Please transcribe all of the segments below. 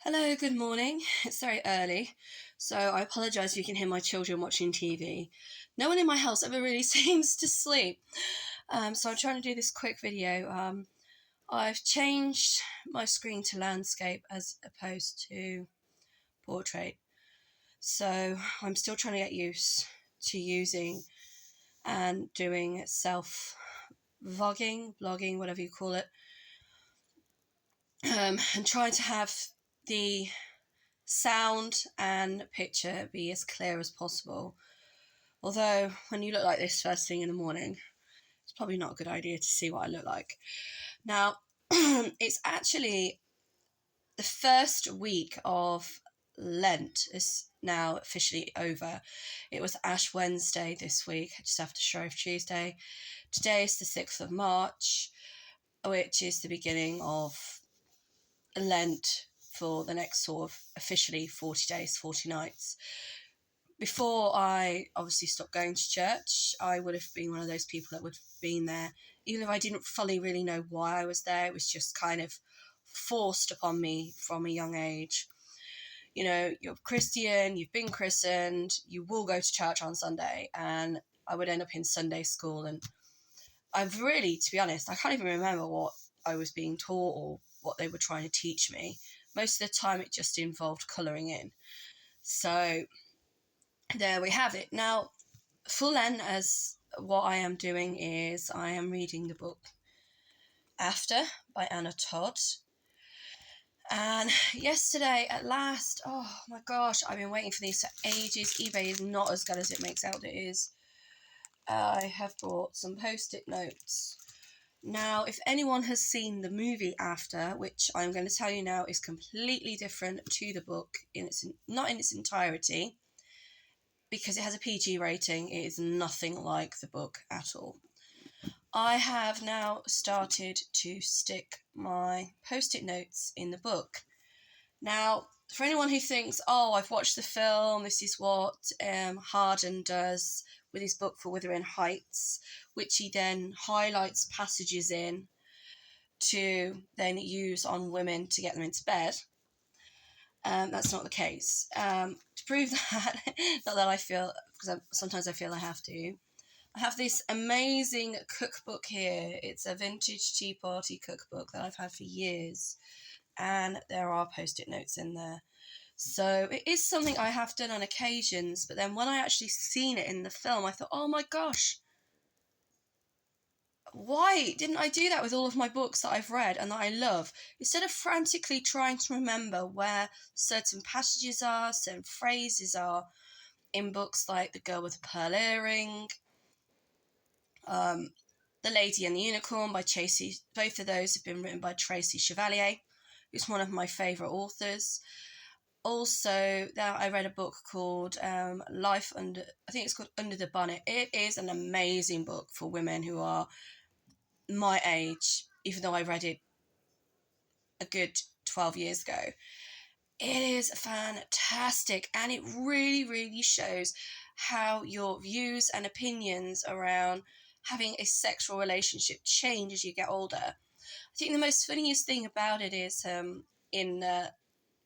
Hello, good morning. It's very early, so I apologise if you can hear my children watching TV. No one in my house ever really seems to sleep, so I'm trying to do this quick video. I've changed my screen to landscape as opposed to portrait, so I'm still trying to get used to using and doing self-vlogging, blogging, whatever you call it, and trying to have the sound and picture be as clear as possible. Although, when you look like this first thing in the morning, it's probably not a good idea to see what I look like. Now, it's actually the first week of Lent is now officially over. It was Ash Wednesday this week, just after Shrove Tuesday. Today is the 6th of March, which is the beginning of Lent for the next sort of officially 40 days, 40 nights. Before I obviously stopped going to church, I would have been one of those people that would have been there. Even if I didn't fully really know why I was there, it was just kind of forced upon me from a young age. You know, you're Christian, you've been christened, you will go to church on Sunday. And I would end up in Sunday school. And I've really, to be honest, I can't even remember what I was being taught or what they were trying to teach me. Most of the time it just involved colouring in. So there we have it. Now, full Lent, as what I am doing is I am reading the book After by Anna Todd. And yesterday, at last, oh my gosh, I've been waiting for these for ages. eBay is not as good as it makes out it is. I have bought some post-it notes. Now, if anyone has seen the movie After, which I'm going to tell you now is completely different to the book, not in its entirety, because it has a PG rating, it is nothing like the book at all. I have now started to stick my post-it notes in the book. Now, for anyone who thinks, oh, I've watched the film, this is what Harden does with his book for Wuthering Heights, which he then highlights passages in to then use on women to get them into bed. That's not the case. To prove that, not that I feel, because sometimes I feel I have to, I have this amazing cookbook here. It's a vintage tea party cookbook that I've had for years, and there are post-it notes in there. So it is something I have done on occasions, but then when I actually seen it in the film, I thought, oh my gosh, why didn't I do that with all of my books that I've read and that I love? Instead of frantically trying to remember where certain passages are, certain phrases are in books like The Girl with the Pearl Earring, The Lady and the Unicorn by Tracy. Both of those have been written by Tracy Chevalier, who's one of my favourite authors. Also, I read a book called Life Under, I think it's called Under the Bonnet. It is an amazing book for women who are my age, even though I read it a good 12 years ago. It is fantastic, and it really, really shows how your views and opinions around having a sexual relationship change as you get older. I think the most funniest thing about it is in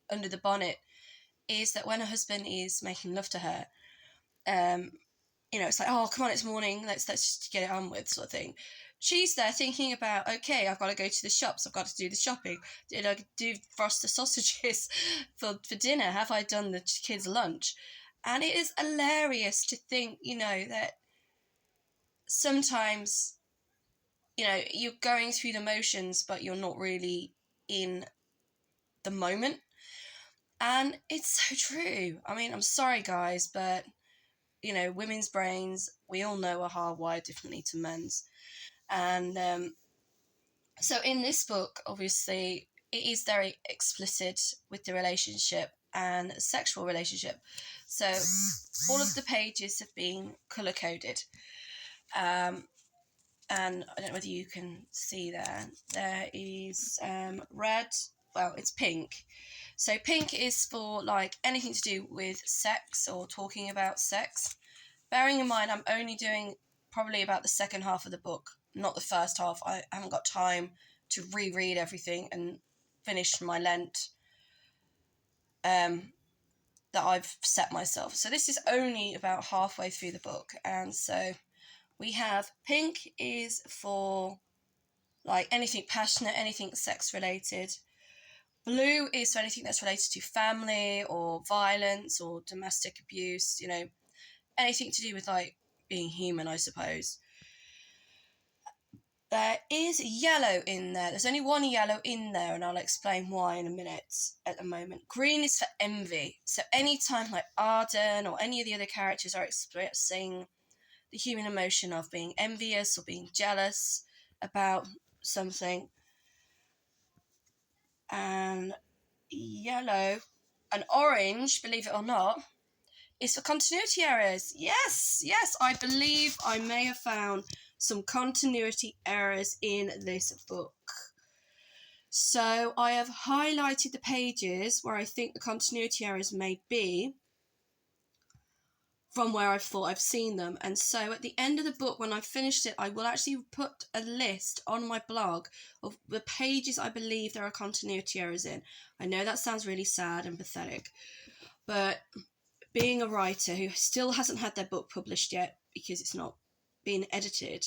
Under the Bonnet is that when her husband is making love to her, it's like, oh, come on, it's morning, let's just get it on with, sort of thing. She's there thinking about, okay, I've got to go to the shops, I've got to do the shopping. Did I do frost the sausages for dinner? Have I done the kids' lunch? And it is hilarious to think, that sometimes, you're going through the motions, but you're not really in the moment. And it's so true. I mean, I'm sorry, guys, but women's brains, we all know, are hardwired differently to men's. And so in this book, obviously, it is very explicit with the relationship and sexual relationship. So all of the pages have been colour-coded. And I don't know whether you can see there. There is red, well, it's pink. So pink is for, like, anything to do with sex or talking about sex. Bearing in mind, I'm only doing probably about the second half of the book, not the first half. I haven't got time to reread everything and finish my Lent that I've set myself. So this is only about halfway through the book, and so we have pink is for like anything passionate, anything sex related. Blue is for anything that's related to family or violence or domestic abuse, you know, anything to do with like being human, I suppose. There is yellow in there. There's only one yellow in there, and I'll explain why in a minute at the moment. Green is for envy. So anytime like Arden or any of the other characters are expressing the human emotion of being envious or being jealous about something. And yellow and orange, believe it or not, is for continuity errors. Yes, I believe I may have found some continuity errors in this book. So I have highlighted the pages where I think the continuity errors may be from where I thought I've seen them. And so at the end of the book, when I've finished it, I will actually put a list on my blog of the pages I believe there are continuity errors in. I know that sounds really sad and pathetic, but being a writer who still hasn't had their book published yet because it's not been edited,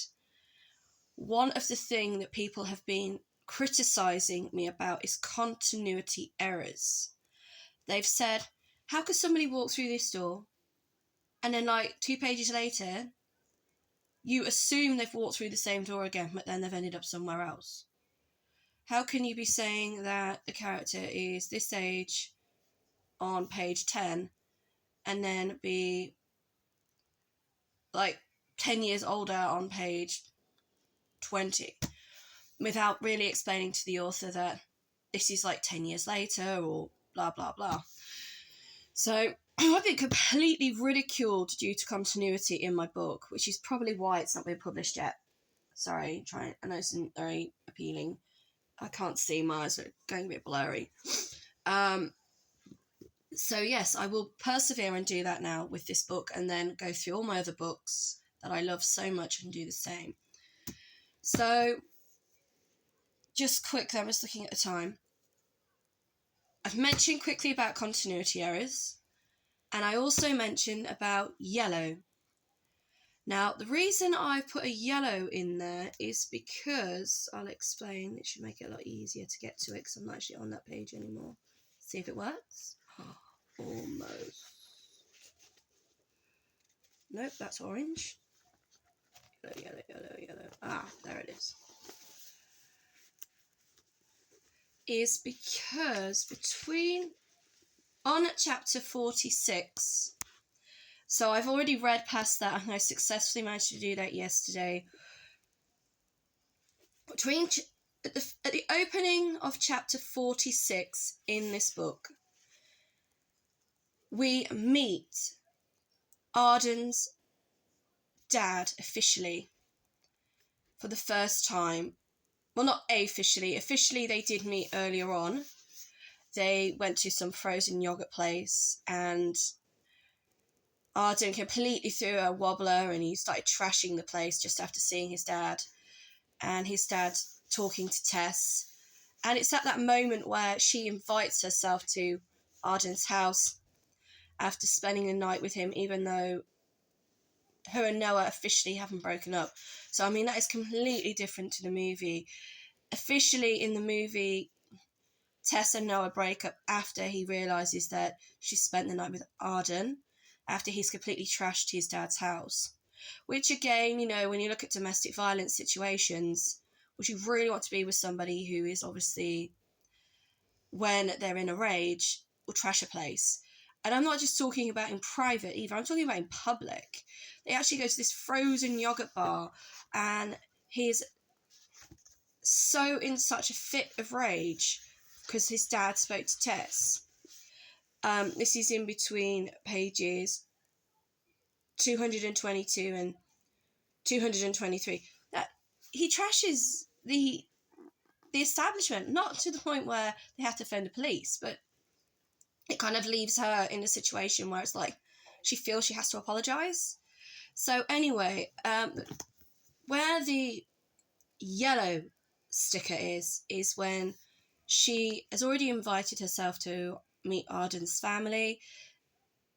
one of the things that people have been criticising me about is continuity errors. They've said, how could somebody walk through this door and then like 2 pages later you assume they've walked through the same door again, but then they've ended up somewhere else? How can you be saying that the character is this age on page 10 and then be like 10 years older on page 20 without really explaining to the author that this is like 10 years later or blah blah blah? So I've been completely ridiculed due to continuity in my book, which is probably why it's not been published yet. Sorry, I know it's very appealing. I can't see, my eyes are going a bit blurry. So yes, I will persevere and do that now with this book, and then go through all my other books that I love so much and do the same. So just quickly, I'm just looking at the time. I've mentioned quickly about continuity errors, and I also mentioned about yellow. Now, the reason I've put a yellow in there is because, I'll explain, it should make it a lot easier to get to it because I'm not actually on that page anymore. See if it works. Almost. Nope, that's orange. Yellow. Ah, there it is. Is because on chapter 46, so I've already read past that and I successfully managed to do that yesterday. At the opening of chapter 46 in this book, we meet Arden's dad officially for the first time. Well, not officially. Officially, they did meet earlier on. They went to some frozen yogurt place and Arden completely threw a wobbler and he started trashing the place just after seeing his dad. And his dad talking to Tess. And it's at that moment where she invites herself to Arden's house after spending the night with him, even though her and Noah officially haven't broken up. So, I mean, that is completely different to the movie. Officially, in the movie, Tess and Noah break up after he realises that she spent the night with Arden, after he's completely trashed his dad's house. Which, again, you know, when you look at domestic violence situations, would you really want to be with somebody who is obviously, when they're in a rage, will trash a place? And I'm not just talking about in private either, I'm talking about in public. They actually go to this frozen yogurt bar and he's so in such a fit of rage because his dad spoke to Tess. This is in between pages 222 and 223. That he trashes the establishment, not to the point where they have to phone the police, but it kind of leaves her in a situation where it's like she feels she has to apologise. So anyway, where the yellow sticker is when she has already invited herself to meet Arden's family.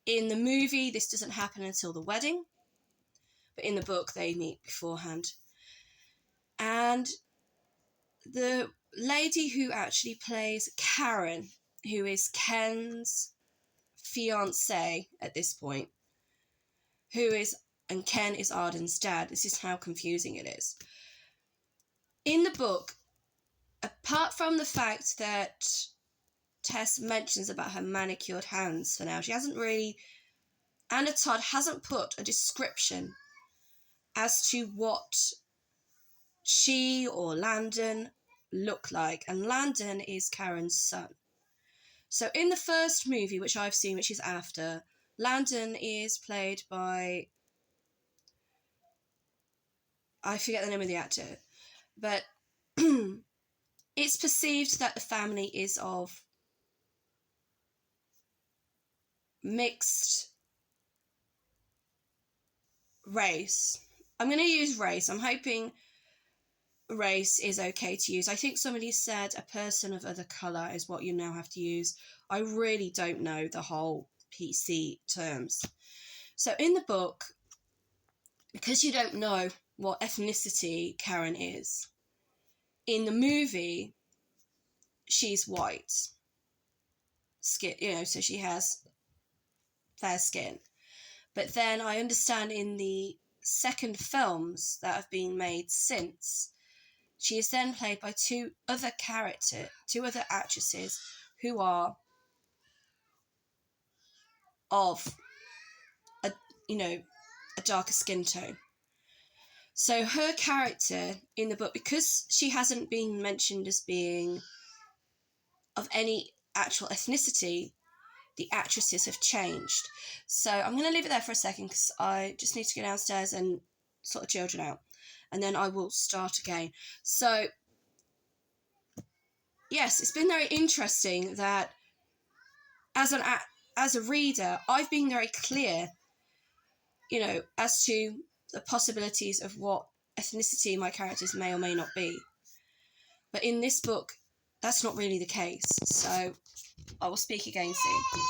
In the movie, this doesn't happen until the wedding, but in the book, they meet beforehand. And the lady who actually plays Karen, who is Ken's fiancée at this point, and Ken is Arden's dad. This is how confusing it is. In the book, apart from the fact that Tess mentions about her manicured hands for now, Anna Todd hasn't put a description as to what she or Landon look like. And Landon is Karen's son. So in the first movie, which I've seen, which is after, Landon is played by, I forget the name of the actor, but it's perceived that the family is of mixed race. I'm going to use race. I'm hoping race is okay to use. I think somebody said a person of other colour is what you now have to use. I really don't know the whole PC terms. So in the book, because you don't know what ethnicity Karen is, in the movie, she's white skin, so she has fair skin. But then I understand in the second films that have been made since, she is then played by two other actresses who are of a darker skin tone. So her character in the book, because she hasn't been mentioned as being of any actual ethnicity, the actresses have changed. So I'm going to leave it there for a second because I just need to go downstairs and sort the children out, and then I will start again. So yes, it's been very interesting that as a reader, I've been very clear, as to the possibilities of what ethnicity my characters may or may not be. But in this book, that's not really the case. So I will speak again soon.